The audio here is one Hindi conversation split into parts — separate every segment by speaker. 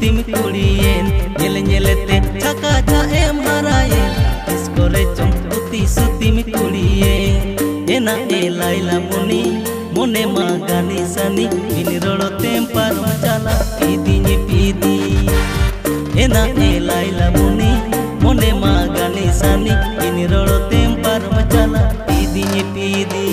Speaker 1: सुतिम कुड़ियेन येले येलेते छका जा एम हरायेन इसकोरे चम उती सुतिम कुड़ियेन एना ए लाइला मुनी मोने मा गानी सनी इन रोड़ोतेम पारो चला पीदी पीदी एना ए लाइला मुनी मोने मा गानी सनी इन रोड़ोतेम पारो चला पीदी पीदी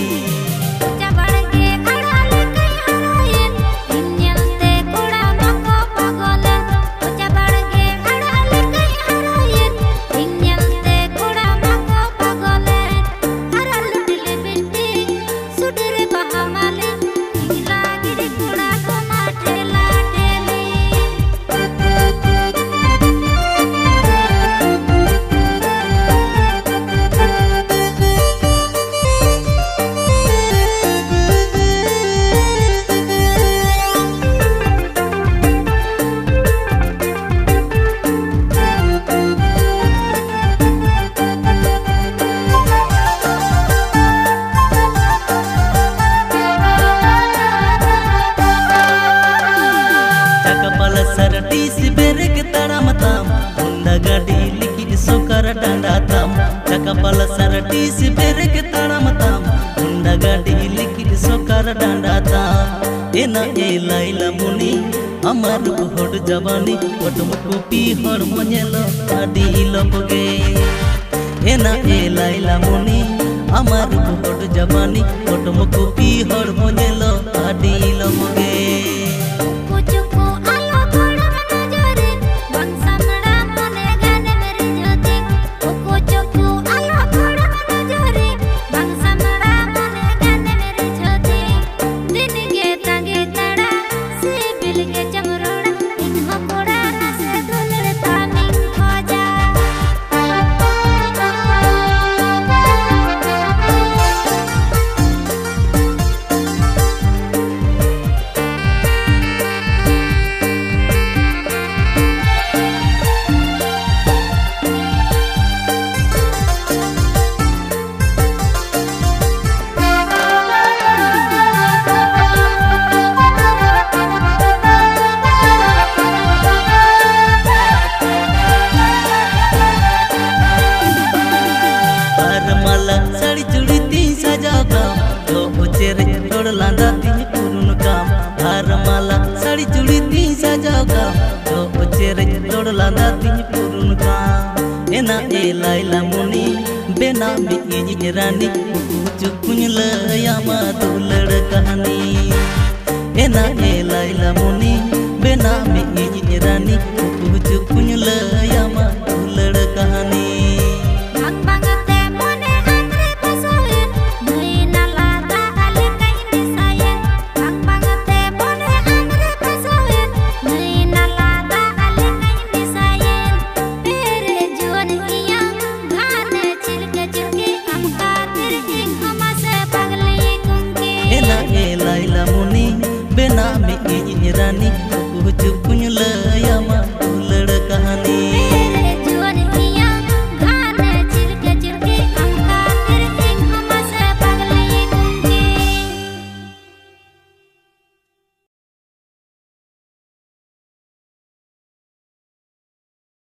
Speaker 1: सरटीस बेरेक तड़मताम हुंडा गाड़ी लिखित सोकर डांडाताम चकपल सरटीस बेरेक तड़मताम हुंडा गाड़ी लिखित सोकर डांडाताम एना ए लाइला मुनी अमर होड़ जवानी ओटम कुपी हर मनेलो आदि लपगे एना ए लाइला मुनी अमर होड़ जवानी ओटम कुपी हर मनेलो आदि लपगे साड़ी चूड़ी तीन सजाओ तो चेहरे तोड़ लांदा तीन पुरुन काम हार माला साड़ी चूड़ी तीन सजाओ तो चेहरे तोड़ लांदा तीन पुरुन काम एना ए लाइला मुनी बेना मी रानी चुकुन लया मा दुलड़ कहानी एना ए लाइला मुनी बेना मी रानी चुकुन लया मा दुलड़ कहानी लाइला मुनी बेना में रानी